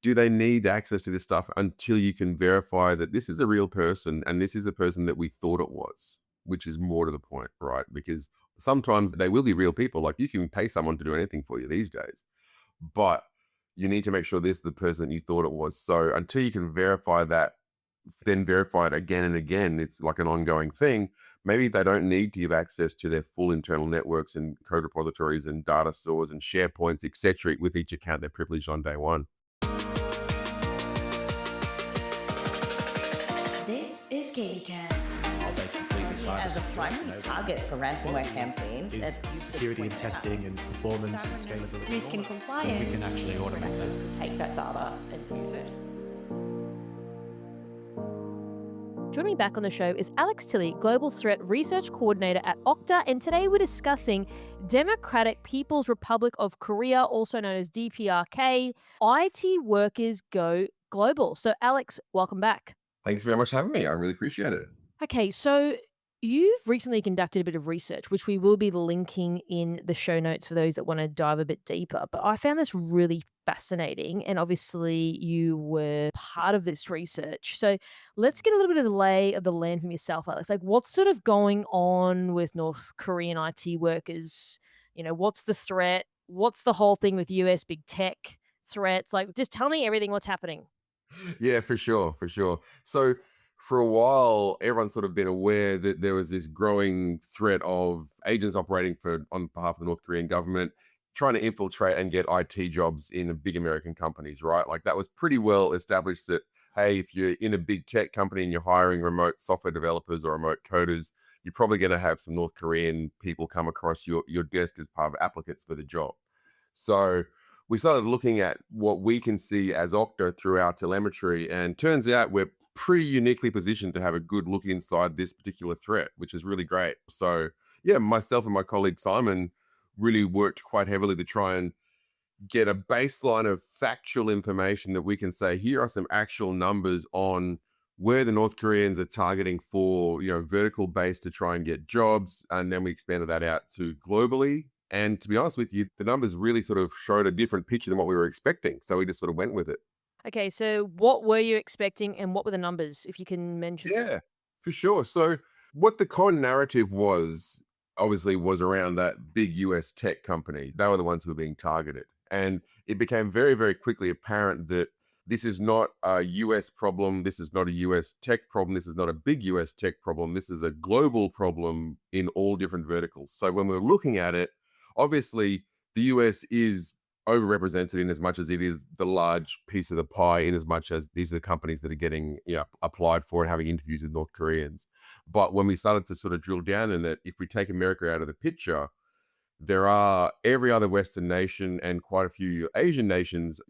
do they need access to this stuff until you can verify that this is a real person and this is the person that we thought it was, which is more to the point, right? Because sometimes they will be real people. Like you can pay someone to do anything for you these days, but you need to make sure this is the person you thought it was. So until you can verify that, then verify it again and again, it's like an ongoing thing. Maybe they don't need to give access to their full internal networks and code repositories and data stores and SharePoints, etc. with each account they're privileged on day one. This is KBcast. Are they completely As a cybersecure? primary target for ransomware campaigns, Is as you security and testing and performance and scalability. Risk and We compliance. can actually automate that. take that data and use it. Joining me back on the show is Alex Tilley, Global Threat Research Coordinator at Okta, and today we're discussing Democratic People's Republic of Korea, also known as DPRK, IT workers go global. So Alex, welcome back. Thanks very much for having me. I really appreciate it. Okay, so you've recently conducted a bit of research, which we will be linking in the show notes for those that want to dive a bit deeper. But I found this really fascinating. And obviously, you were part of this research. So let's get a little bit of the lay of the land from yourself, Alex. Like, what's sort of going on with North Korean IT workers? What's the threat? What's the whole thing with US big tech threats? Like, just tell me everything, what's happening. Yeah, for sure, for sure. So for a while, everyone's sort of been aware that there was this growing threat of agents operating for on behalf of the North Korean government, trying to infiltrate and get IT jobs in big American companies, right? Like that was pretty well established that, hey, if you're in a big tech company and you're hiring remote software developers or remote coders, you're probably going to have some North Korean people come across your desk as part of applicants for the job. So we started looking at what we can see as Okta through our telemetry, and turns out we're pretty uniquely positioned to have a good look inside this particular threat, which is really great. So, yeah, myself and my colleague Simon really worked quite heavily to try and get a baseline of factual information that we can say, here are some actual numbers on where the North Koreans are targeting for, vertical base to try and get jobs. And then we expanded that out to globally. And to be honest with you, the numbers really sort of showed a different picture than what we were expecting. So we just sort of went with it. Okay, so what were you expecting and what were the numbers, if you can mention them? Yeah, for sure. So what the common narrative was, obviously, was around that big US tech company. They were the ones who were being targeted. And it became very, very quickly apparent that this is not a US problem. This is not a US tech problem. This is not a big US tech problem. This is a global problem in all different verticals. So when we're looking at it, obviously the US is overrepresented in as much as it is the large piece of the pie, in as much as these are the companies that are getting applied for and having interviews with North Koreans. But when we started to sort of drill down in it, if we take America out of the picture, there are every other Western nation and quite a few Asian nations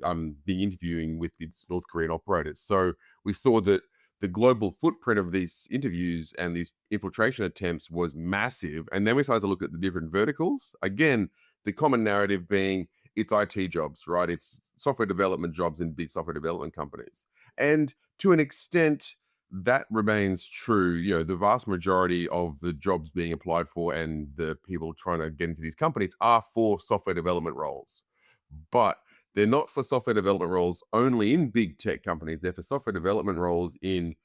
being interviewing with these North Korean operators. So we saw that the global footprint of these interviews and these infiltration attempts was massive. And then we started to look at the different verticals. Again, the common narrative being it's IT jobs, right? It's software development jobs in big software development companies. And to an extent, that remains true. The vast majority of the jobs being applied for and the people trying to get into these companies are for software development roles. But they're not for software development roles only in big tech companies. They're for software development roles in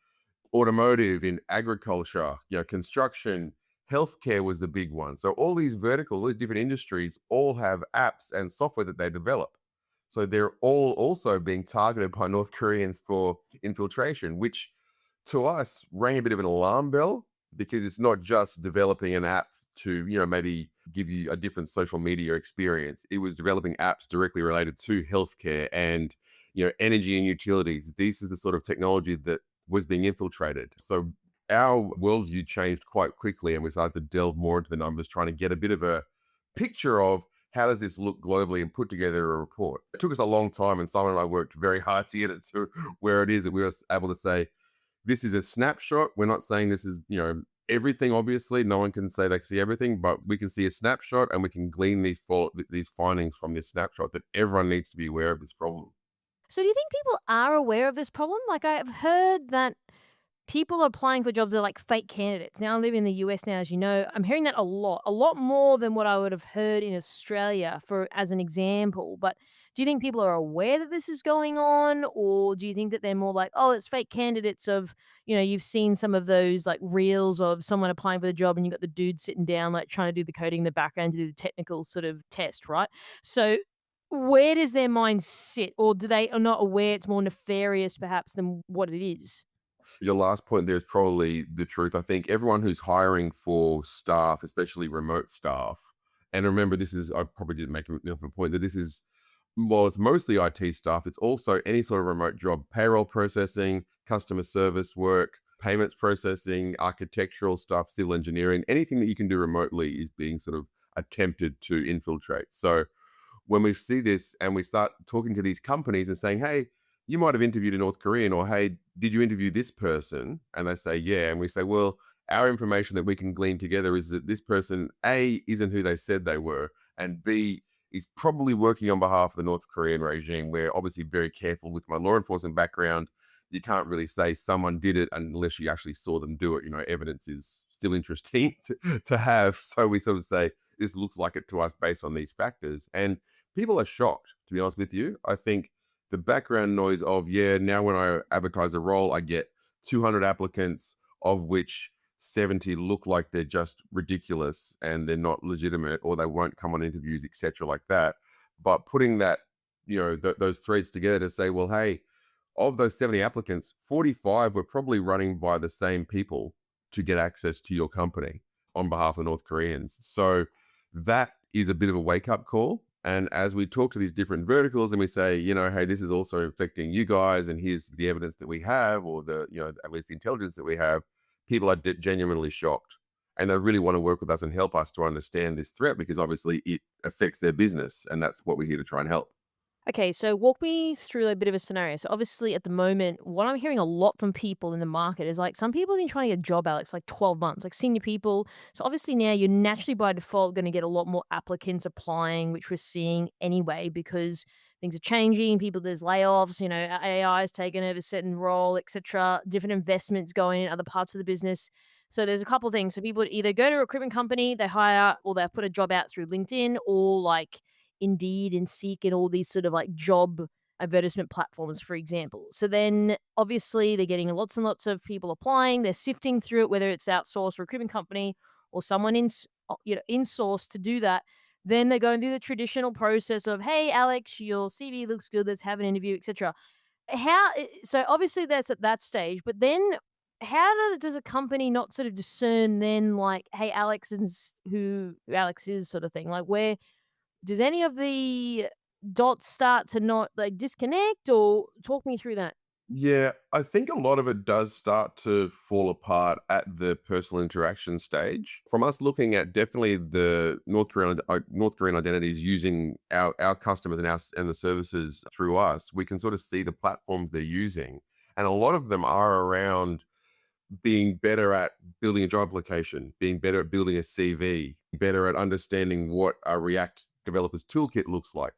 automotive, in agriculture, construction, healthcare was the big one. So all these verticals, these different industries all have apps and software that they develop. So they're all also being targeted by North Koreans for infiltration, which to us rang a bit of an alarm bell, because it's not just developing an app to, maybe give you a different social media experience. It was developing apps directly related to healthcare and, energy and utilities. This is the sort of technology that was being infiltrated. So our worldview changed quite quickly, and we started to delve more into the numbers, trying to get a bit of a picture of how does this look globally and put together a report. It took us a long time, and Simon and I worked very hard to get it to where it is that we were able to say, this is a snapshot. We're not saying this is, everything, obviously. No one can say they can see everything, but we can see a snapshot and we can glean these findings from this snapshot, that everyone needs to be aware of this problem. So do you think people are aware of this problem? Like, I've heard that people are applying for jobs that are like fake candidates. Now I live in the US now, as you know. I'm hearing that a lot more than what I would have heard in Australia, for as an example. But Do you think people are aware that this is going on, or do you think that they're more like, oh, it's fake candidates of, you've seen some of those like reels of someone applying for the job and you got the dude sitting down, like trying to do the coding in the background to do the technical sort of test, right? So where does their mind sit? Or do they are not aware it's more nefarious perhaps than what it is? Your last point there is probably the truth. I think everyone who's hiring for staff, especially remote staff, and remember, I probably didn't make enough of a point that this is, well, it's mostly IT staff. It's also any sort of remote job, payroll processing, customer service work, payments processing, architectural stuff, civil engineering, anything that you can do remotely is being sort of attempted to infiltrate. So when we see this and we start talking to these companies and saying, hey, you might have interviewed a North Korean, or hey, did you interview this person? And they say, yeah. And we say, well, our information that we can glean together is that this person, A, isn't who they said they were, and B, is probably working on behalf of the North Korean regime. We're obviously very careful with my law enforcement background. You can't really say someone did it unless you actually saw them do it. Evidence is still interesting to have. So we sort of say, this looks like it to us based on these factors. And people are shocked, to be honest with you. I think the background noise of, yeah, now when I advertise a role, I get 200 applicants, of which 70 look like they're just ridiculous and they're not legitimate, or they won't come on interviews, etc., like that. But putting that, those threads together to say, well, hey, of those 70 applicants, 45 were probably running by the same people to get access to your company on behalf of North Koreans. So that is a bit of a wake-up call. And as we talk to these different verticals and we say, hey, this is also affecting you guys, and here's the evidence that we have, or at least the intelligence that we have, people are genuinely shocked. And they really want to work with us and help us to understand this threat, because obviously it affects their business. And that's what we're here to try and help. Okay, so walk me through a bit of a scenario. So obviously at the moment, what I'm hearing a lot from people in the market is like some people have been trying to get a job, Alex, like 12 months, like senior people. So obviously now you're naturally by default going to get a lot more applicants applying, which we're seeing anyway because things are changing. There's layoffs, AI is taking over a certain role, etc. Different investments going in other parts of the business. So there's a couple of things. So people would either go to a recruitment company, they hire, or they put a job out through LinkedIn, or like Indeed and Seek and all these sort of like job advertisement platforms, for example. So then obviously they're getting lots and lots of people applying. They're sifting through it, whether it's outsourced recruitment company or someone in-source to do that. Then they're going through the traditional process of, hey, Alex, your CV looks good. Let's have an interview, etc. So obviously that's at that stage, but then does a company not sort of discern then like, hey, Alex is who Alex is sort of thing? Like where does any of the dots start to not, like, disconnect, or talk me through that? Yeah, I think a lot of it does start to fall apart at the personal interaction stage. From us looking at definitely the North Korean identities using our customers and the services through us, we can sort of see the platforms they're using, and a lot of them are around being better at building a job application, being better at building a CV, better at understanding what a React developer's toolkit looks like.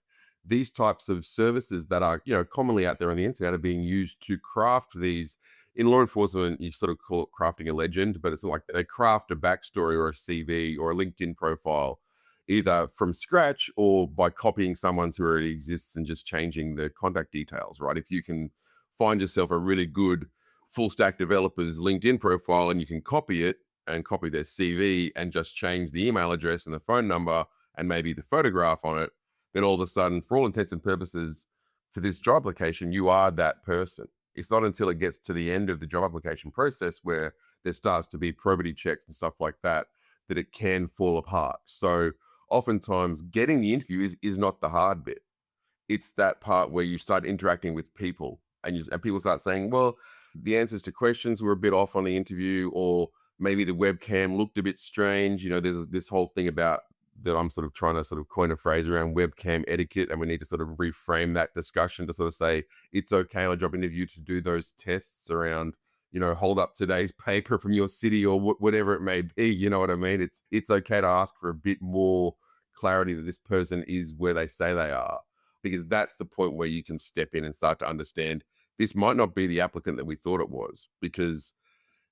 These types of services that are, commonly out there on the internet are being used to craft these. In law enforcement, you sort of call it crafting a legend, but it's like they craft a backstory or a CV or a LinkedIn profile, either from scratch or by copying someone's who already exists and just changing the contact details, right? If you can find yourself a really good full stack developer's LinkedIn profile and you can copy it and copy their CV and just change the email address and the phone number and maybe the photograph on it, then all of a sudden, for all intents and purposes, for this job application, you are that person. It's not until it gets to the end of the job application process where there starts to be probity checks and stuff like that, that it can fall apart. So oftentimes getting the interview is not the hard bit. It's that part where you start interacting with people and people start saying, well, the answers to questions were a bit off on the interview, or maybe the webcam looked a bit strange. There's this whole thing about that I'm sort of trying to sort of coin a phrase around webcam etiquette, and we need to sort of reframe that discussion to sort of say it's okay on a job interview to do those tests around, hold up today's paper from your city or whatever it may be. You know what I mean? It's okay to ask for a bit more clarity that this person is where they say they are, because that's the point where you can step in and start to understand this might not be the applicant that we thought it was, because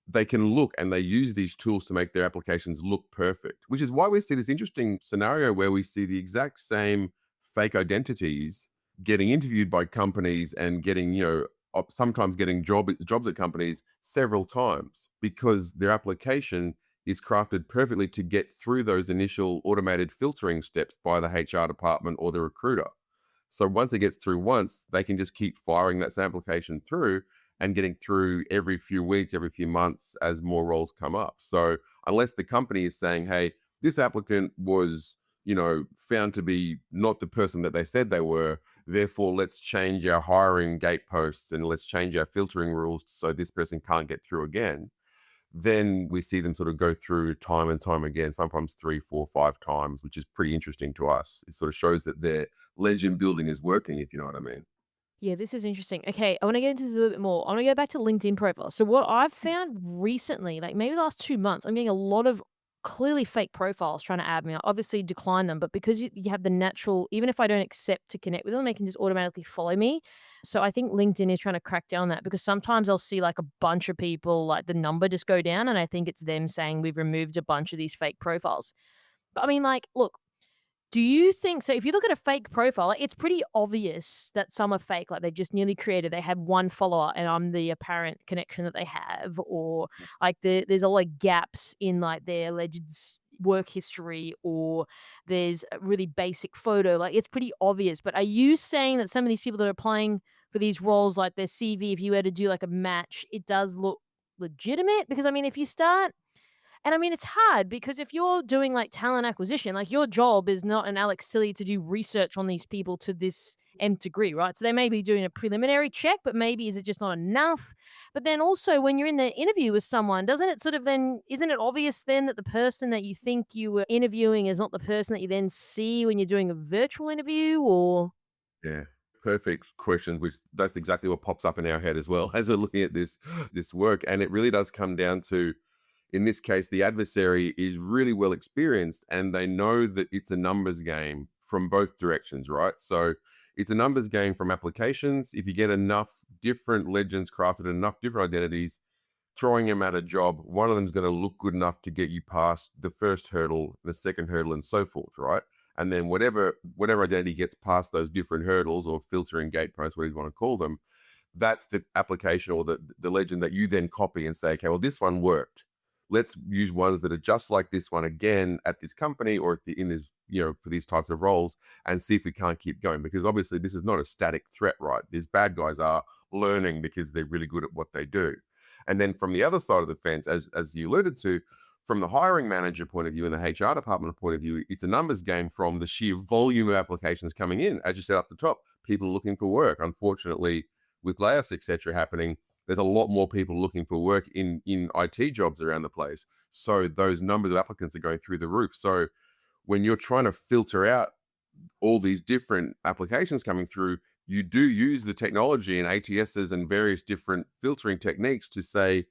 they can look and they use these tools to make their applications look perfect, which is why we see this interesting scenario where we see the exact same fake identities getting interviewed by companies and getting, sometimes getting jobs at companies several times because their application is crafted perfectly to get through those initial automated filtering steps by the HR department or the recruiter. So once it gets through once, they can just keep firing that same application through and getting through every few weeks, every few months as more roles come up. So unless the company is saying, hey, this applicant was, found to be not the person that they said they were, therefore let's change our hiring gateposts and let's change our filtering rules so this person can't get through again, then we see them sort of go through time and time again, sometimes 3, 4, 5 times, which is pretty interesting to us. It sort of shows that their legend building is working, if you know what I mean. Yeah, this is interesting. Okay, I want to get into this a little bit more. I want to go back to LinkedIn profiles. So what I've found recently, like maybe the last 2 months, I'm getting a lot of clearly fake profiles trying to add me. I obviously decline them, but because you have the natural, even if I don't accept to connect with them, they can just automatically follow me. So I think LinkedIn is trying to crack down on that because sometimes I'll see like a bunch of people, like the number just go down, and I think it's them saying we've removed a bunch of these fake profiles. But I mean, like, look, do you think so? If you look at a fake profile, like, it's pretty obvious that some are fake. Like they just newly created, they have one follower, and I'm the apparent connection that they have, or like there's a lot of gaps in like their alleged work history, or there's a really basic photo. Like it's pretty obvious. But are you saying that some of these people that are applying for these roles, like their CV, if you were to do like a match, it does look legitimate? Because I mean, if you start and I mean, it's hard because if you're doing like talent acquisition, like your job is not an Alex Tilley to do research on these people to this nth degree, right? So they may be doing a preliminary check, but maybe is it just not enough? But then also when you're in the interview with someone, doesn't it sort of then, isn't it obvious then that the person that you think you were interviewing is not the person that you then see when you're doing a virtual interview or? Yeah. Perfect questions, which that's exactly what pops up in our head as well as we're looking at this work. And it really does come down to, in this case, the adversary is really well experienced and they know that it's a numbers game from both directions, right? So it's a numbers game from applications. If you get enough different legends crafted, enough different identities, throwing them at a job, one of them's going to look good enough to get you past the first hurdle, the second hurdle, and so forth, right? And then whatever identity gets past those different hurdles or filtering gateposts, whatever you want to call them, that's the application or the legend that you then copy and say, okay, well, this one worked. Let's use ones that are just like this one again at this company or in this, for these types of roles and see if we can't keep going. Because obviously this is not a static threat, right? These bad guys are learning because they're really good at what they do. And then from the other side of the fence, as you alluded to, from the hiring manager point of view and the HR department point of view, it's a numbers game from the sheer volume of applications coming in. As you said up the top, people looking for work. Unfortunately, with layoffs, etc., happening, there's a lot more people looking for work in IT jobs around the place. So those numbers of applicants are going through the roof. So when you're trying to filter out all these different applications coming through, you do use the technology and ATSs and various different filtering techniques to say,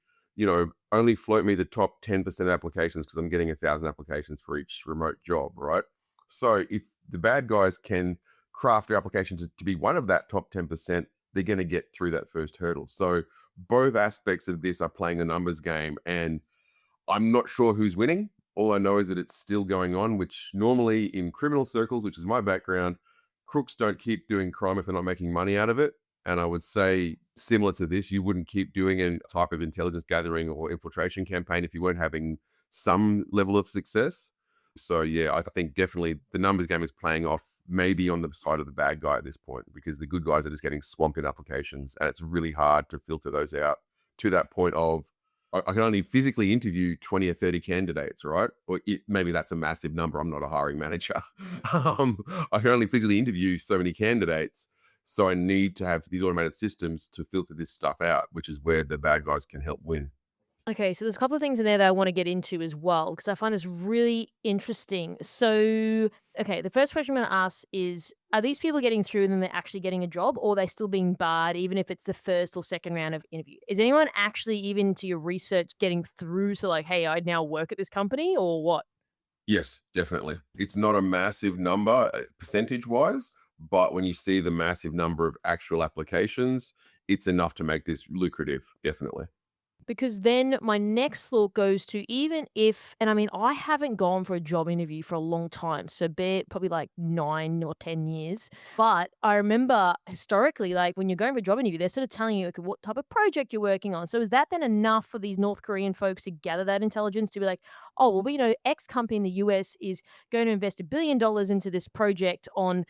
only float me the top 10% of applications because I'm getting 1,000 applications for each remote job, right? So if the bad guys can craft their application to be one of that top 10%, they're going to get through that first hurdle. So both aspects of this are playing a numbers game, and I'm not sure who's winning. All I know is that it's still going on, which normally in criminal circles, which is my background, crooks don't keep doing crime if they're not making money out of it. And I would say, similar to this, you wouldn't keep doing a type of intelligence gathering or infiltration campaign if you weren't having some level of success. So yeah, I think definitely the numbers game is playing off maybe on the side of the bad guy at this point, because the good guys are just getting swamped in applications and it's really hard to filter those out to that point of, I can only physically interview 20 or 30 candidates, right? Or maybe that's a massive number. I'm not a hiring manager. I can only physically interview so many candidates. So I need to have these automated systems to filter this stuff out, which is where the bad guys can help win. Okay, so there's a couple of things in there that I want to get into as well because I find this really interesting. So, okay, the first question I'm going to ask is, are these people getting through and then they're actually getting a job, or are they still being barred even if it's the first or second round of interview? Is anyone actually, even to your research, getting through to like, hey, I now work at this company, or what? Yes, definitely. It's not a massive number percentage wise, but when you see the massive number of actual applications, it's enough to make this lucrative, definitely. Because then my next thought goes to, even if, and I mean, I haven't gone for a job interview for a long time, so be it probably like 9 or 10 years. But I remember historically, like when you're going for a job interview, they're sort of telling you, okay, what type of project you're working on. So is that then enough for these North Korean folks to gather that intelligence to be like, oh, well, X company in the US is going to invest $1 billion into this project on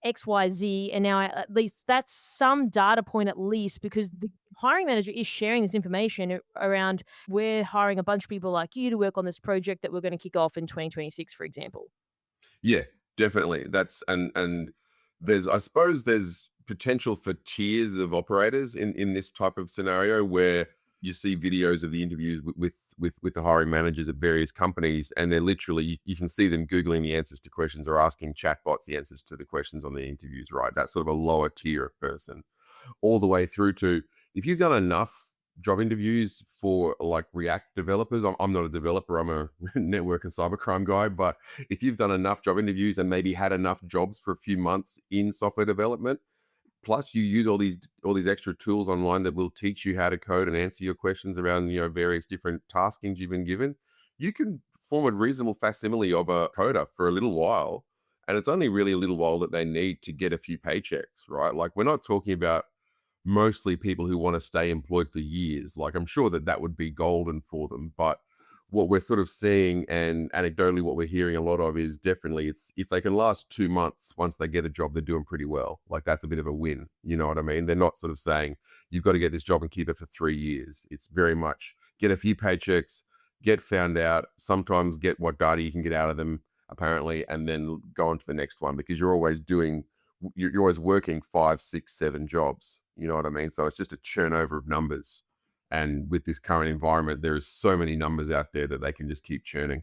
XYZ, and now at least that's some data point at least, because the hiring manager is sharing this information around, we're hiring a bunch of people like you to work on this project that we're going to kick off in 2026, for example. Yeah, definitely. That's and there's I suppose there's potential for tiers of operators in this type of scenario where you see videos of the interviews with the hiring managers at various companies, and they're literally you can see them googling the answers to questions or asking chatbots the answers to the questions on the interviews. Right, that's sort of a lower tier of person, all the way through to if you've done enough job interviews for like React developers. I'm not a developer, I'm a network and cybercrime guy, but if you've done enough job interviews and maybe had enough jobs for a few months in software development, plus you use all these extra tools online that will teach you how to code and answer your questions around various different taskings you've been given, you can form a reasonable facsimile of a coder for a little while. And it's only really a little while that they need to get a few paychecks, right? Like we're not talking about mostly people who want to stay employed for years. Like I'm sure that would be golden for them, but what we're sort of seeing and anecdotally what we're hearing a lot of is definitely it's if they can last 2 months once they get a job, they're doing pretty well. Like that's a bit of a win. You know what I mean? They're not sort of saying you've got to get this job and keep it for 3 years. It's very much get a few paychecks, get found out, sometimes get what data you can get out of them apparently, and then go on to the next one because you're always working 5, 6, 7 jobs. You know what I mean? So it's just a churn over of numbers. And with this current environment, there is so many numbers out there that they can just keep churning.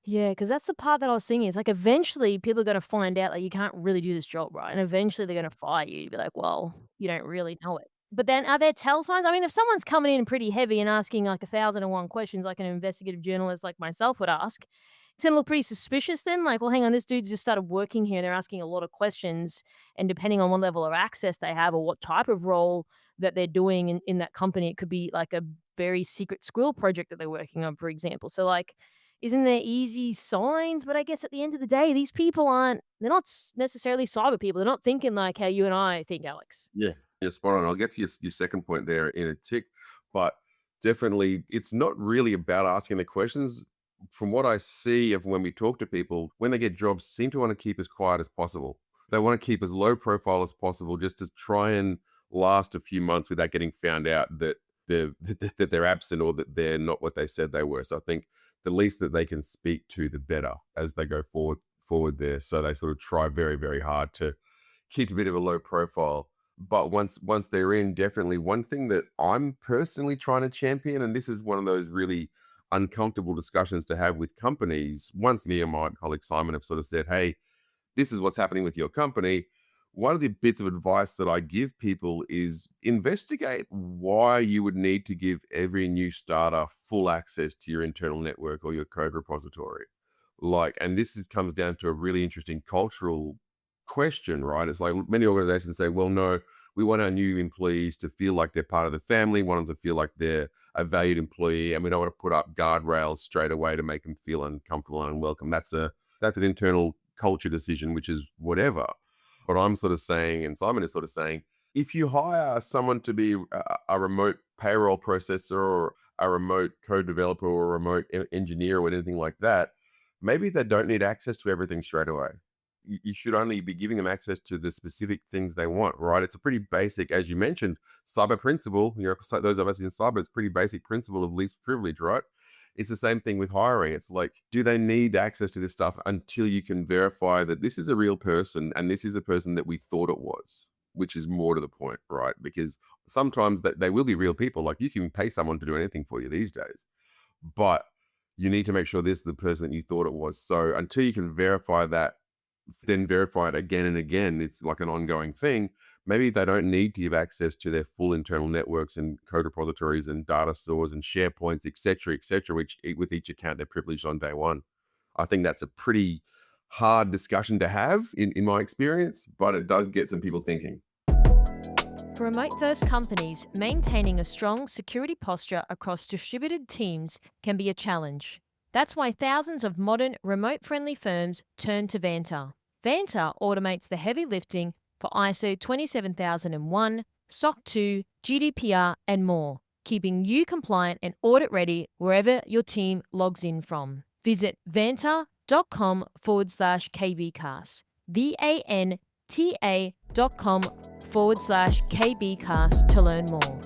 Yeah, because that's the part that I was thinking. It's like eventually people are going to find out that you can't really do this job, right? And eventually they're going to fire you. Be like, well, you don't really know it. But then are there tell signs? I mean, if someone's coming in pretty heavy and asking like 1,001 questions, like an investigative journalist like myself would ask, it's gonna look pretty suspicious then. Like, well, hang on, this dude just started working here and they're asking a lot of questions. And depending on what level of access they have or what type of role that they're doing in that company, it could be like a very secret squirrel project that they're working on, for example. So, like, isn't there easy signs? But I guess at the end of the day, these people they're not necessarily cyber people. They're not thinking like how you and I think, Alex. Yeah, you're spot on. I'll get to your second point there in a tick, but definitely it's not really about asking the questions. From what I see of when we talk to people, when they get jobs, seem to want to keep as quiet as possible. They want to keep as low profile as possible just to try and last a few months without getting found out that they're absent or that they're not what they said they were. So I think the least that they can speak to, the better as they go forward there. So they sort of try very, very hard to keep a bit of a low profile. But once they're in, definitely one thing that I'm personally trying to champion, and this is one of those really uncomfortable discussions to have with companies. Once me and my colleague Simon have sort of said, hey, this is what's happening with your company. One of the bits of advice that I give people is investigate why you would need to give every new starter full access to your internal network or your code repository. Like, and comes down to a really interesting cultural question, right? It's like many organizations say, well, no, we want our new employees to feel like they're part of the family, want them to feel like they're a valued employee, and we don't want to put up guardrails straight away to make them feel uncomfortable and unwelcome. That's an internal culture decision, which is whatever. But I'm sort of saying, and Simon is sort of saying, if you hire someone to be a remote payroll processor or a remote code developer or a remote engineer or anything like that, maybe they don't need access to everything straight away. You should only be giving them access to the specific things they want, right? It's a pretty basic, as you mentioned, cyber principle. Those of us in cyber, it's pretty basic principle of least privilege, right? It's the same thing with hiring. It's like, do they need access to this stuff until you can verify that this is a real person and this is the person that we thought it was, which is more to the point, right? Because sometimes they will be real people. Like you can pay someone to do anything for you these days, but you need to make sure this is the person that you thought it was. So until you can verify that, then verify it again and again, it's like an ongoing thing. Maybe they don't need to give access to their full internal networks and code repositories and data stores and SharePoints, et cetera, which with each account they're privileged on day one. I think that's a pretty hard discussion to have in my experience, but it does get some people thinking. For remote-first companies, maintaining a strong security posture across distributed teams can be a challenge. That's why thousands of modern, remote-friendly firms turn to Vanta. Vanta automates the heavy lifting for ISO 27001, SOC 2, GDPR, and more, keeping you compliant and audit-ready wherever your team logs in from. Visit vanta.com/kbcast. vanta.com/kbcast to learn more.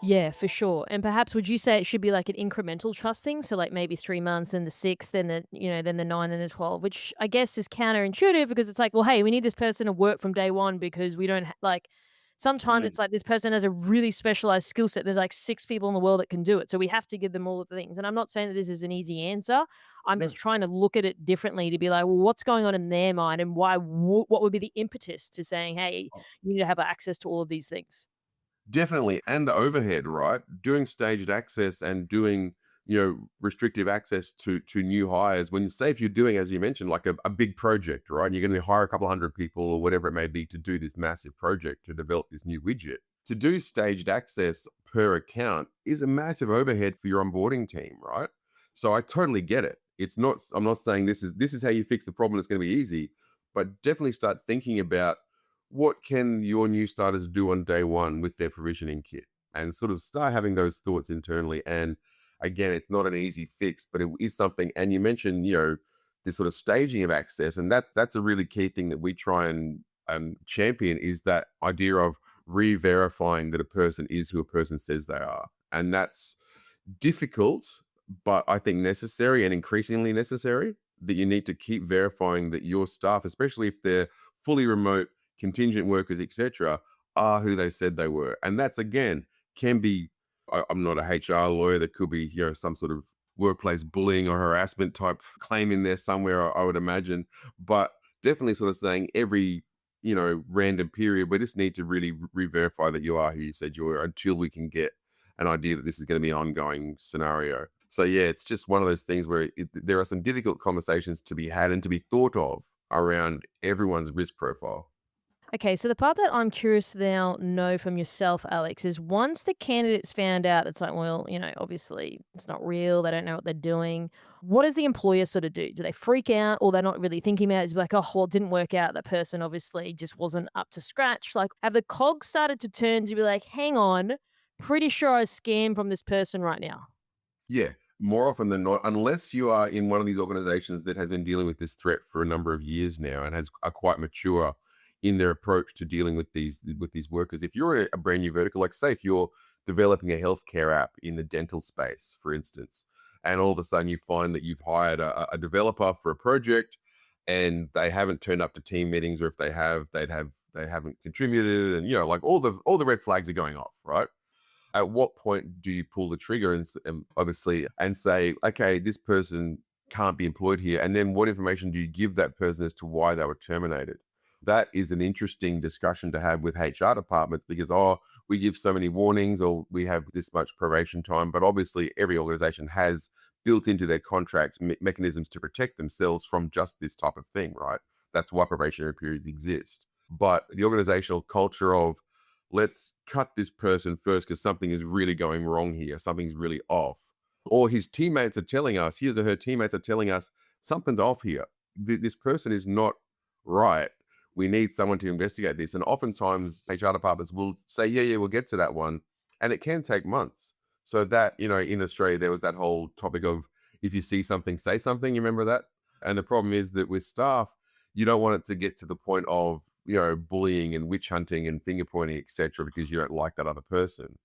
Yeah, for sure. And perhaps would you say it should be like an incremental trust thing? So like maybe 3 months, then the 6, then then the 9, then the 12, which I guess is counterintuitive because it's like, well, hey, we need this person to work from day one because we don't like. Sometimes it's like this person has a really specialized skill set. There's like 6 people in the world that can do it. So we have to give them all of the things. And I'm not saying that this is an easy answer. I'm No. just trying to look at it differently to be like, well, what's going on in their mind and why, what would be the impetus to saying, hey, you need to have access to all of these things? Definitely. And the overhead, right? Doing staged access and doing, restrictive access to new hires. When you say if you're doing, as you mentioned, like a big project, right? And you're going to hire a couple hundred people or whatever it may be to do this massive project to develop this new widget. To do staged access per account is a massive overhead for your onboarding team, right? So I totally get it. I'm not saying this is how you fix the problem, it's going to be easy, but definitely start thinking about what can your new starters do on day one with their provisioning kit, and sort of start having those thoughts internally. And again, it's not an easy fix, but it is something. And you mentioned, this sort of staging of access, and that's a really key thing that we try and champion, is that idea of re-verifying that a person is who a person says they are. And that's difficult, but I think necessary and increasingly necessary, that you need to keep verifying that your staff, especially if they're fully remote, contingent workers, etc., are who they said they were. And that's, again, can be, I'm not a HR lawyer, there could be, some sort of workplace bullying or harassment type claim in there somewhere, I would imagine. But definitely sort of saying every, random period, we just need to really re-verify that you are who you said you were, until we can get an idea that this is going to be an ongoing scenario. So yeah, it's just one of those things where there are some difficult conversations to be had and to be thought of around everyone's risk profile. Okay, so the part that I'm curious to now know from yourself, Alex, is once the candidate's found out, it's like, well, obviously it's not real. They don't know what they're doing. What does the employer sort of do? Do they freak out, or they're not really thinking about it? It's like, oh, well, it didn't work out. That person obviously just wasn't up to scratch. Like, have the cogs started to turn to be like, hang on, pretty sure I was scammed from this person right now? Yeah, more often than not, unless you are in one of these organizations that has been dealing with this threat for a number of years now and are quite mature in their approach to dealing with these workers. If you're a brand new vertical, like say if you're developing a healthcare app in the dental space, for instance, and all of a sudden you find that you've hired a developer for a project and they haven't turned up to team meetings, or if they have, they haven't contributed, and like all the red flags are going off, right? At what point do you pull the trigger and obviously and say, okay, this person can't be employed here? And then what information do you give that person as to why they were terminated? That is an interesting discussion to have with HR departments, because, we give so many warnings or we have this much probation time. But obviously every organization has built into their contracts mechanisms to protect themselves from just this type of thing, right? That's why probationary periods exist. But the organizational culture of, let's cut this person first because something is really going wrong here, something's really off, or his teammates are telling us, his or her teammates are telling us something's off here. This person is not right. We need someone to investigate this. And oftentimes HR departments will say, yeah, we'll get to that one. And it can take months. So that, in Australia, there was that whole topic of, if you see something, say something. You remember that? And the problem is that with staff, you don't want it to get to the point of, bullying and witch hunting and finger pointing, etc., because you don't like that other person.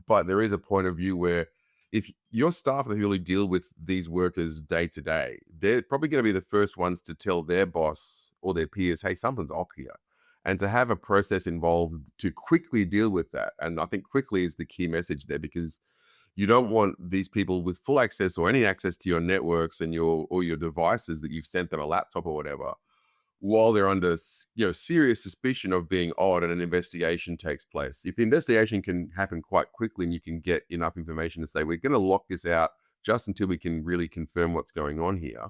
But there is a point of view where, if your staff that really deal with these workers day to day, they're probably going to be the first ones to tell their boss or their peers, hey, something's off here. And to have a process involved to quickly deal with that. And I think quickly is the key message there, because you don't want these people with full access or any access to your networks and your devices that you've sent them a laptop or whatever, while they're under serious suspicion of being odd, and an investigation takes place. If the investigation can happen quite quickly and you can get enough information to say, we're going to lock this out just until we can really confirm what's going on here.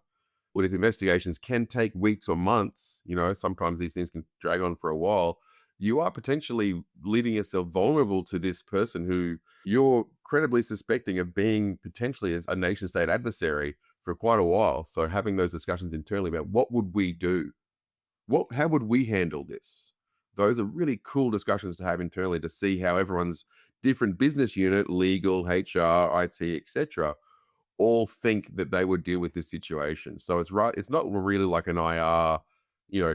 But if investigations can take weeks or months, sometimes these things can drag on for a while, you are potentially leaving yourself vulnerable to this person who you're credibly suspecting of being potentially a nation state adversary for quite a while. So having those discussions internally about what would we do? How would we handle this? Those are really cool discussions to have internally to see how everyone's different business unit, legal, HR, IT, etc., all think that they would deal with this situation. So it's right. It's not really like an IR,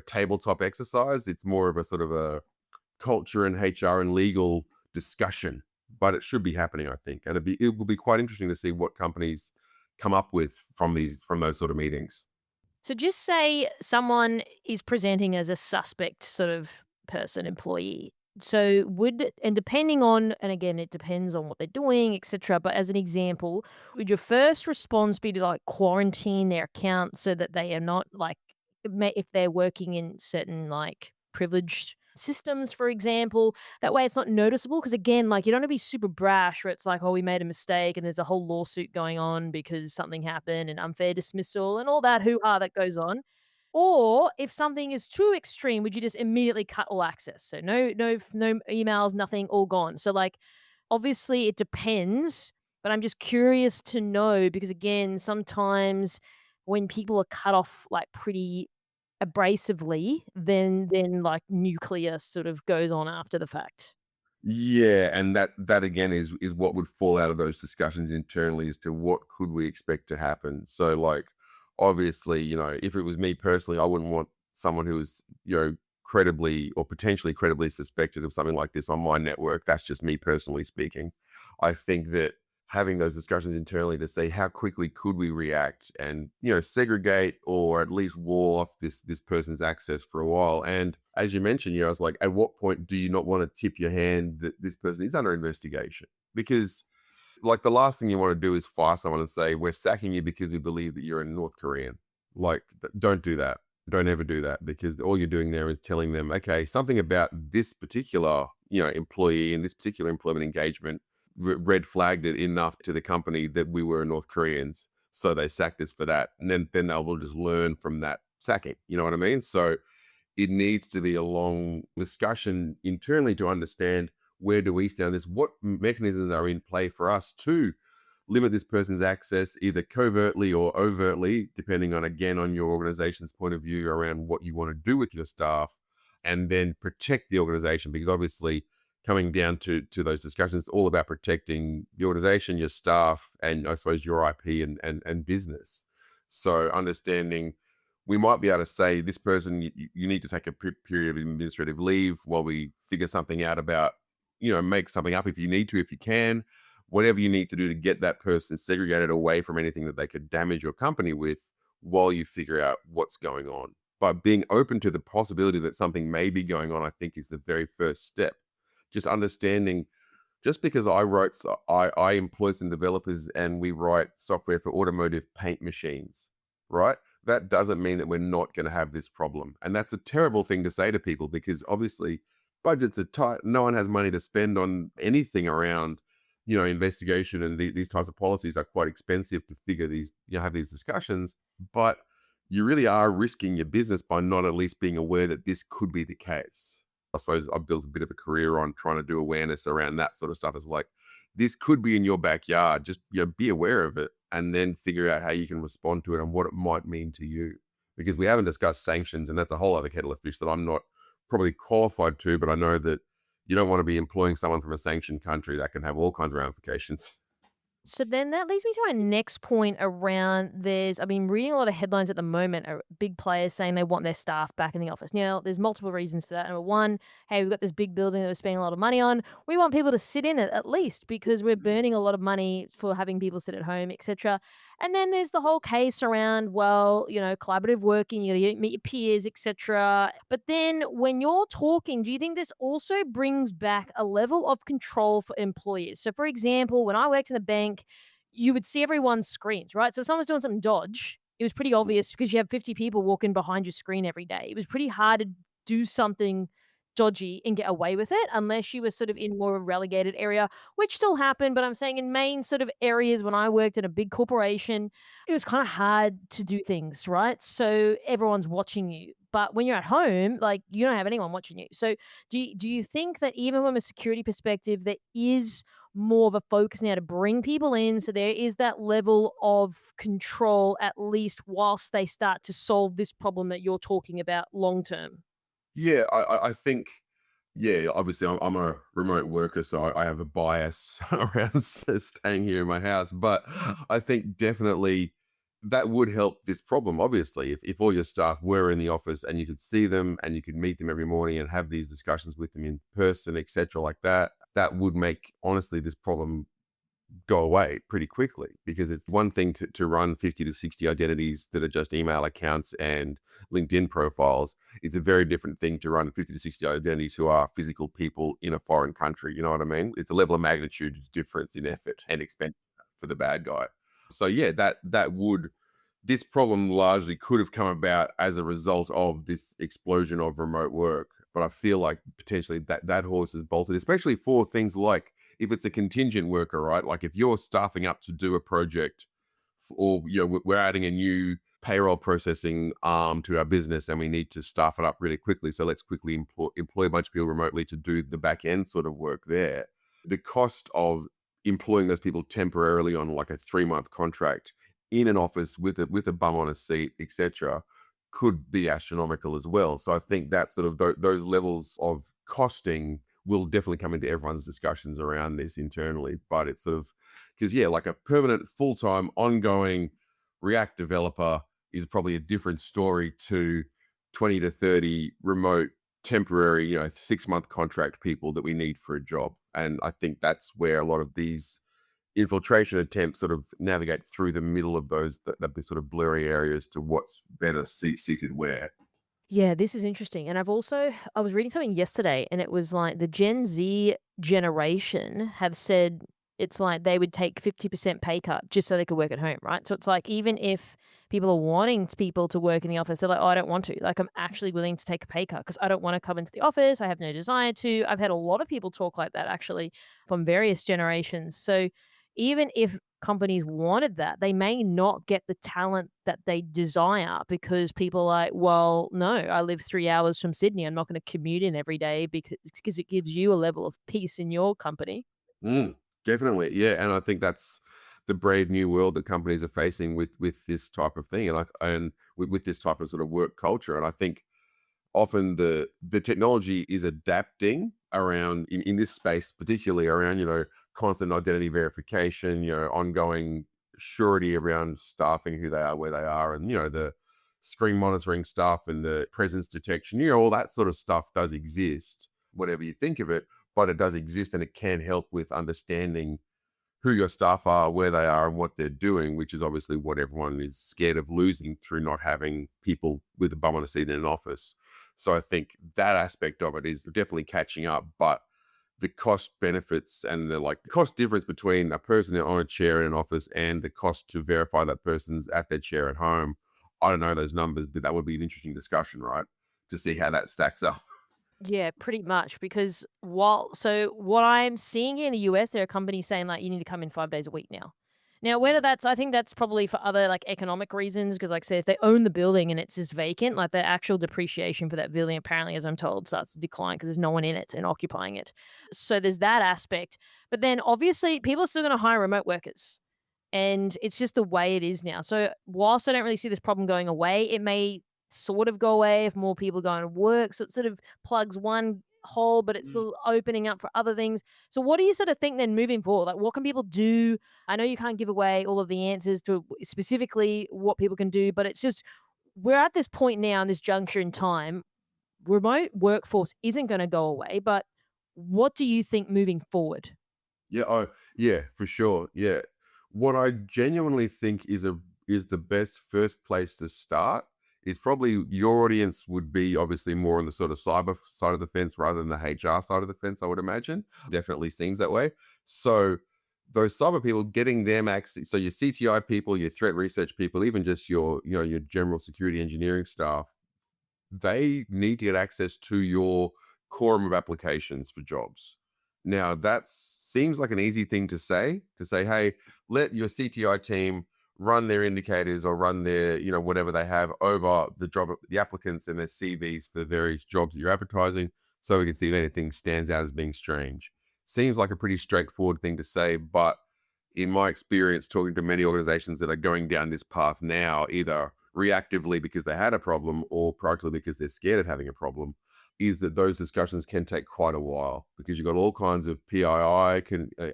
tabletop exercise. It's more of a sort of a culture and HR and legal discussion, but it should be happening, I think. And it will be quite interesting to see what companies come up with from those sort of meetings. So just say someone is presenting as a suspect sort of person, employee. So and depending on, and again, it depends on what they're doing, etc. But as an example, would your first response be to like quarantine their account so that they are not like, if they're working in certain like privileged systems, for example, that way it's not noticeable? Because again, like you don't want to be super brash where it's like, oh, we made a mistake and there's a whole lawsuit going on because something happened and unfair dismissal and all that hoo-ha that goes on. Or if something is too extreme, would you just immediately cut all access? So no emails, nothing, all gone. So like obviously it depends, but I'm just curious to know because again, sometimes when people are cut off like pretty abrasively, then like nuclear sort of goes on after the fact. Yeah, and that again is what would fall out of those discussions internally as to what could we expect to happen. So like obviously, if it was me personally, I wouldn't want someone who is, credibly or potentially credibly suspected of something like this on my network. That's just me personally speaking. I think that having those discussions internally to say how quickly could we react and segregate or at least wall off this person's access for a while. And as you mentioned, I was like, at what point do you not want to tip your hand that this person is under investigation? Because like the last thing you want to do is fire someone and say we're sacking you because we believe that you're a North Korean. Like don't do that. Don't ever do that, because all you're doing there is telling them, okay, something about this particular employee and this particular employment engagement red flagged it enough to the company that we were North Koreans, so they sacked us for that, and then they will just learn from that sacking. You know what I mean? So it needs to be a long discussion internally to understand where do we stand on this, what mechanisms are in play for us to limit this person's access either covertly or overtly, depending on, again, on your organization's point of view around what you want to do with your staff, and then protect the organization, because obviously coming down to those discussions, it's all about protecting the organization, your staff, and I suppose your IP and business. So understanding, we might be able to say this person, you need to take a period of administrative leave while we figure something out about, make something up if you need to, if you can, whatever you need to do to get that person segregated away from anything that they could damage your company with while you figure out what's going on. But being open to the possibility that something may be going on, I think, is the very first step. Just understanding, just because I employ some developers and we write software for automotive paint machines, right? That doesn't mean that we're not going to have this problem. And that's a terrible thing to say to people, because obviously budgets are tight. No one has money to spend on anything around, investigation, and these types of policies are quite expensive to figure these, have these discussions. But you really are risking your business by not at least being aware that this could be the case. I suppose I've built a bit of a career on trying to do awareness around that sort of stuff. It's like, this could be in your backyard. Just be aware of it, and then figure out how you can respond to it and what it might mean to you. Because we haven't discussed sanctions, and that's a whole other kettle of fish that I'm not probably qualified to, but I know that you don't want to be employing someone from a sanctioned country. That can have all kinds of ramifications. So then that leads me to my next point around I've been reading a lot of headlines at the moment, big players saying they want their staff back in the office. Now, there's multiple reasons to that. Number one, hey, we've got this big building that we're spending a lot of money on. We want people to sit in it at least because we're burning a lot of money for having people sit at home, etc. And then there's the whole case around, well, collaborative working, you got to meet your peers, etc. But then when you're talking, do you think this also brings back a level of control for employers? So, for example, when I worked in the bank, you would see everyone's screens, right? So if someone's doing something dodge, it was pretty obvious because you have 50 people walking behind your screen every day. It was pretty hard to do something dodgy and get away with it unless you were sort of in more of a relegated area, which still happened. But I'm saying in main sort of areas when I worked in a big corporation, it was kind of hard to do things, right? So everyone's watching you. But when you're at home, like you don't have anyone watching you. So do you think that even from a security perspective, there is more of a focus now to bring people in so there is that level of control at least whilst they start to solve this problem that you're talking about long term? Yeah, I think, yeah, obviously I'm a remote worker, so I have a bias around staying here in my house. But I think definitely that would help this problem. Obviously, if all your staff were in the office and you could see them and you could meet them every morning and have these discussions with them in person, etc., like that, that would make honestly this problem go away pretty quickly, because it's one thing to run 50 to 60 identities that are just email accounts and LinkedIn profiles. It's a very different thing to run 50 to 60 identities who are physical people in a foreign country. You know what I mean? It's a level of magnitude difference in effort and expense for the bad guy. So yeah, that would, this problem largely could have come about as a result of this explosion of remote work. But I feel like potentially that horse is bolted, especially for things like if it's a contingent worker, right? Like if you're staffing up to do a project, or we're adding a new payroll processing arm to our business and we need to staff it up really quickly. So let's quickly employ a bunch of people remotely to do the back end sort of work there. The cost of employing those people temporarily on like a 3-month contract in an office with a bum on a seat, etc., could be astronomical as well. So I think that sort of those levels of costing will definitely come into everyone's discussions around this internally. But it's sort of, because yeah, like a permanent, full-time, ongoing React developer is probably a different story to 20 to 30 remote, temporary, 6-month contract people that we need for a job. And I think that's where a lot of these infiltration attempts sort of navigate through the middle of those the sort of blurry areas to what's better seated where. Yeah, this is interesting. And I was reading something yesterday and it was like the Gen Z generation have said it's like they would take 50% pay cut just so they could work at home, right? So it's like even if people are wanting people to work in the office, they're like, oh, I don't want to. Like I'm actually willing to take a pay cut because I don't want to come into the office. I have no desire to. I've had a lot of people talk like that actually from various generations. So even if companies wanted that, they may not get the talent that they desire because people are like, well, no, I live 3 hours from Sydney. I'm not going to commute in every day because it gives you a level of peace in your company. Mm, definitely, yeah, and I think that's the brave new world that companies are facing with this type of thing, and with this type of sort of work culture. And I think often the technology is adapting around in this space, particularly around constant identity verification, ongoing surety around staffing, who they are, where they are, and the screen monitoring stuff and the presence detection, all that sort of stuff does exist, whatever you think of it, but it does exist, and it can help with understanding who your staff are, where they are, and what they're doing, which is obviously what everyone is scared of losing through not having people with a bum on a seat in an office. So I think that aspect of it is definitely catching up, but the cost benefits and the cost difference between a person on a chair in an office and the cost to verify that person's at their chair at home, I don't know those numbers, but that would be an interesting discussion, right? To see how that stacks up. Yeah, pretty much. Because what I'm seeing here in the US, there are companies saying like you need to come in 5 days a week now. Now, whether that's, I think that's probably for other like economic reasons, because like I said, if they own the building and it's just vacant, like the actual depreciation for that building, apparently, as I'm told, starts to decline because there's no one in it and occupying it. So there's that aspect. But then obviously, people are still going to hire remote workers. And it's just the way it is now. So whilst I don't really see this problem going away, it may sort of go away if more people go and work. So it sort of plugs one hole, but it's still opening up for other things. So what do you sort of think then moving forward? Like what can people do? I know you can't give away all of the answers to specifically what people can do, but it's just we're at this point now in this juncture in time. Remote workforce isn't going to go away, but what do you think moving forward? Yeah, oh, yeah, for sure. Yeah. What I genuinely think is the best first place to start is probably your audience would be obviously more on the sort of cyber side of the fence rather than the HR side of the fence, I would imagine. Definitely seems that way. So those cyber people, getting them access, so your CTI people, your threat research people, even just your general security engineering staff, they need to get access to your quorum of applications for jobs. Now, that seems like an easy thing to say, hey, let your CTI team run their indicators or run their, whatever they have over the applicants and their CVs for the various jobs that you're advertising, so we can see if anything stands out as being strange. Seems like a pretty straightforward thing to say, but in my experience talking to many organizations that are going down this path now, either reactively because they had a problem or proactively because they're scared of having a problem, is that those discussions can take quite a while because you've got all kinds of PII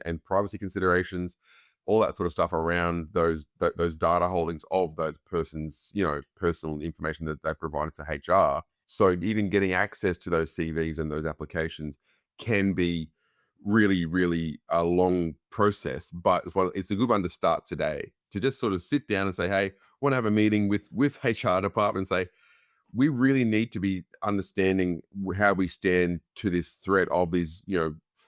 and privacy considerations, all that sort of stuff around those data holdings of those persons, personal information that they provided to HR. So even getting access to those CVs and those applications can be really, really a long process, but it's a good one to start today, to just sort of sit down and say, hey, I want to have a meeting with HR department and say, we really need to be understanding how we stand to this threat of these,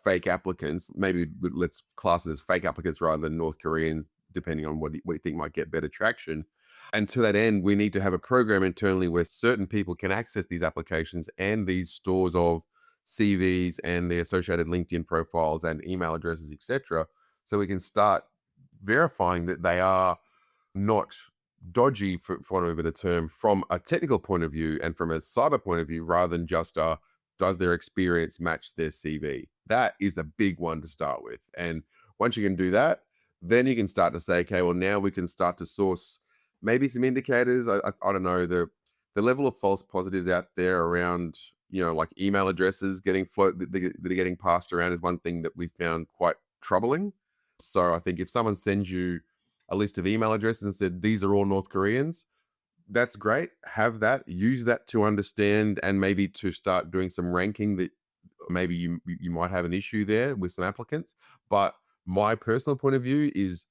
fake applicants. Maybe let's class it as fake applicants rather than North Koreans, depending on what you think might get better traction. And to that end, we need to have a program internally where certain people can access these applications and these stores of CVs and the associated LinkedIn profiles and email addresses, etc. So we can start verifying that they are not dodgy, for want of a better term, from a technical point of view and from a cyber point of view, rather than just does their experience match their CV? That is the big one to start with. And once you can do that, then you can start to say, okay, well, now we can start to source maybe some indicators. I don't know, the level of false positives out there around, like email addresses that are getting passed around is one thing that we found quite troubling. So I think if someone sends you a list of email addresses and said, these are all North Koreans, that's great. Have that, use that to understand and maybe to start doing some ranking that maybe you might have an issue there with some applicants. But my personal point of view is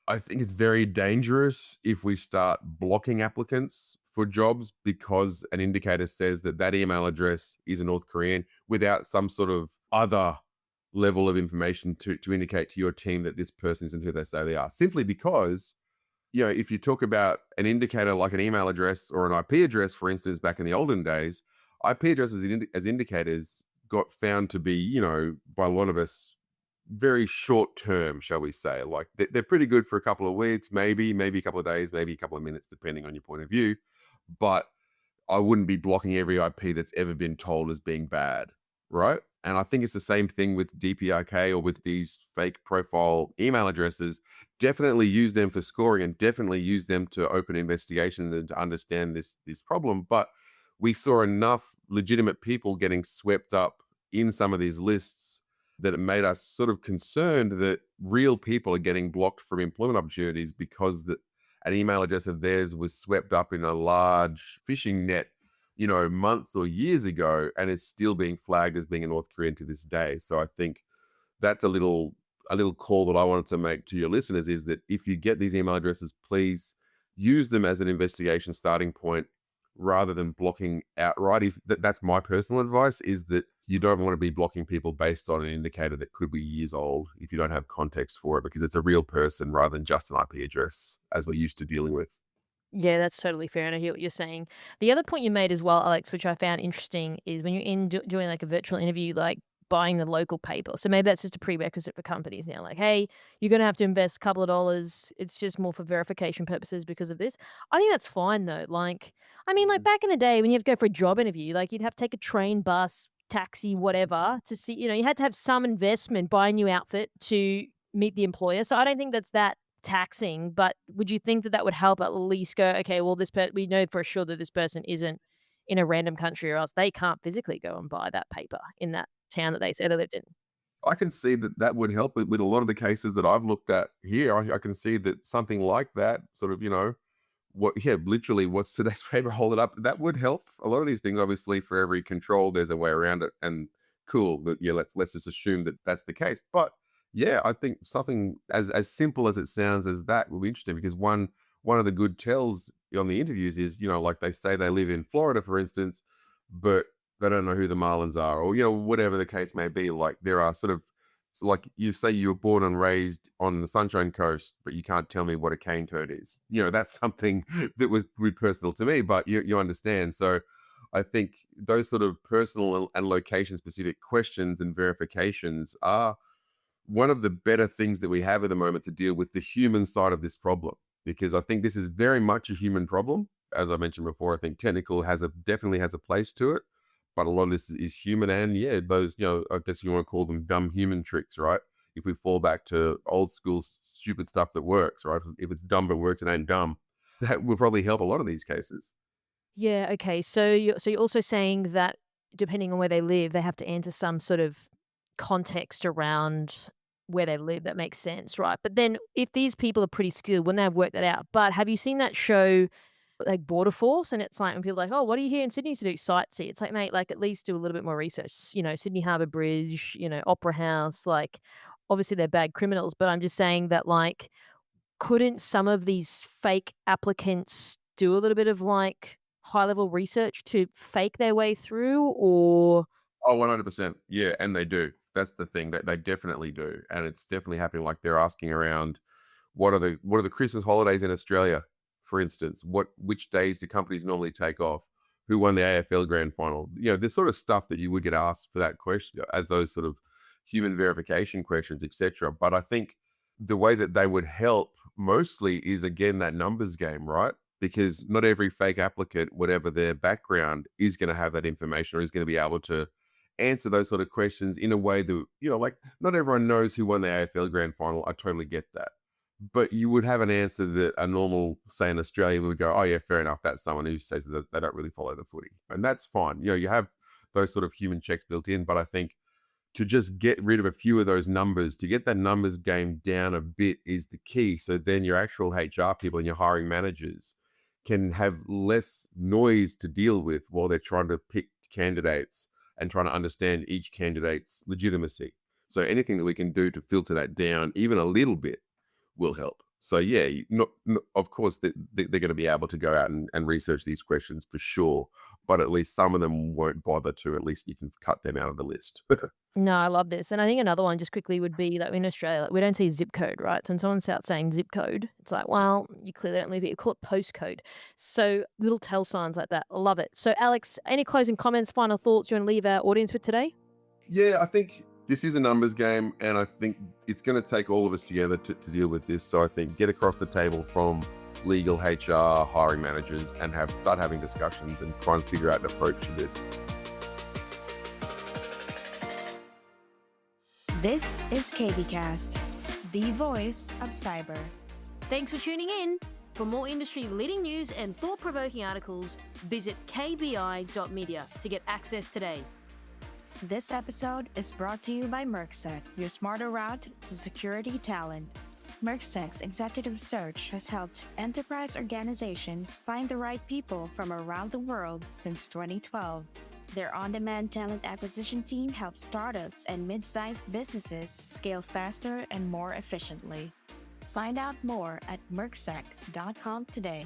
I think it's very dangerous if we start blocking applicants for jobs because an indicator says that email address is a North Korean without some sort of other level of information to indicate to your team that this person isn't who they say they are. Simply because, if you talk about an indicator like an email address or an IP address, for instance, back in the olden days, IP addresses as indicators got found to be, by a lot of us, very short term, shall we say. Like they're pretty good for a couple of weeks, maybe a couple of days, maybe a couple of minutes, depending on your point of view. But I wouldn't be blocking every IP that's ever been told as being bad, right? And I think it's the same thing with DPRK or with these fake profile email addresses. Definitely use them for scoring and definitely use them to open investigations and to understand this problem. But we saw enough legitimate people getting swept up in some of these lists that it made us sort of concerned that real people are getting blocked from employment opportunities because an email address of theirs was swept up in a large phishing net, months or years ago, and is still being flagged as being a North Korean to this day. So I think that's a little call that I wanted to make to your listeners, is that if you get these email addresses, please use them as an investigation starting point rather than blocking outright. That's my personal advice, is that you don't want to be blocking people based on an indicator that could be years old if you don't have context for it, because it's a real person rather than just an IP address as we're used to dealing with. Yeah, that's totally fair, and I hear what you're saying. The other point you made as well, Alex, which I found interesting, is when you're doing like a virtual interview, like buying the local paper. So maybe that's just a prerequisite for companies now. Like, hey, you're going to have to invest a couple of dollars. It's just more for verification purposes because of this. I think that's fine though. Like, I mean, like back in the day when you have to go for a job interview, like you'd have to take a train, bus, taxi, whatever to see, you had to have some investment, buy a new outfit to meet the employer. So I don't think that's that taxing, but would you think that that would help at least go, okay, well, we know for sure that this person isn't in a random country, or else they can't physically go and buy that paper in that town that they said they lived in. I can see that would help with a lot of the cases that I've looked at here. I can see that something like that sort of, literally what's today's paper, hold it up. That would help. A lot of these things, obviously, for every control, there's a way around it, and cool. But yeah, let's just assume that that's the case. But yeah, I think something as simple as it sounds as that will be interesting, because one of the good tells on the interviews is, like they say they live in Florida, for instance, but they don't know who the Marlins are, or, whatever the case may be. Like there are sort of, like you say you were born and raised on the Sunshine Coast, but you can't tell me what a cane toad is. That's something that was really personal to me, but you understand. So I think those sort of personal and location specific questions and verifications are one of the better things that we have at the moment to deal with the human side of this problem, because I think this is very much a human problem. As I mentioned before, I think technical definitely has a place to it, but a lot of this is human, and yeah, those, I guess you want to call them dumb human tricks, right? If we fall back to old school stupid stuff that works, right? If it's dumb but works, it ain't dumb. That will probably help a lot of these cases. Yeah, okay. So you're also saying that depending on where they live, they have to enter some sort of context around where they live. That makes sense, right? But then if these people are pretty skilled, wouldn't they have worked that out? But have you seen that show like Border Force? And it's like when people are like, oh, what are you here in Sydney to do? Sightsee. It's like, mate, like at least do a little bit more research. Sydney Harbour Bridge, Opera House, like obviously they're bad criminals, but I'm just saying that like couldn't some of these fake applicants do a little bit of like high level research to fake their way through or Oh, 100%. Yeah, and they do. That's the thing, that they definitely do. And it's definitely happening. Like they're asking around, what are the Christmas holidays in Australia, for instance? Which days do companies normally take off? Who won the AFL grand final? This sort of stuff that you would get asked for that question as those sort of human verification questions, etc. But I think the way that they would help mostly is again that numbers game, right? Because not every fake applicant, whatever their background, is going to have that information or is going to be able to answer those sort of questions in a way that, like not everyone knows who won the AFL grand final. I totally get that. But you would have an answer that a normal, say, an Australian would go, oh, yeah, fair enough. That's someone who says that they don't really follow the footy. And that's fine. You have those sort of human checks built in. But I think to just get rid of a few of those numbers, to get that numbers game down a bit is the key. So then your actual HR people and your hiring managers can have less noise to deal with while they're trying to pick candidates and trying to understand each candidate's legitimacy. So anything that we can do to filter that down even a little bit will help. So yeah, of course they're going to be able to go out and research these questions for sure, but at least some of them won't bother to. At least you can cut them out of the list. no, I love this. And I think another one just quickly would be that in Australia, we don't see zip code, right? So when someone starts saying zip code, it's like, well, you clearly don't live here. You call it postcode. So little tell signs like that. I love it. So Alex, any closing comments, final thoughts you want to leave our audience with today? Yeah, I think this is a numbers game, and I think it's going to take all of us together to deal with this. So I think get across the table from legal, HR, hiring managers, and start having discussions and try and figure out an approach to this. This is KBcast, the voice of cyber. Thanks for tuning in. For more industry-leading news and thought-provoking articles, visit kbi.media to get access today. This episode is brought to you by Mercsec, your smarter route to security talent. Mercsec's executive search has helped enterprise organizations find the right people from around the world since 2012. Their on-demand talent acquisition team helps startups and mid-sized businesses scale faster and more efficiently. Find out more at mercsec.com today.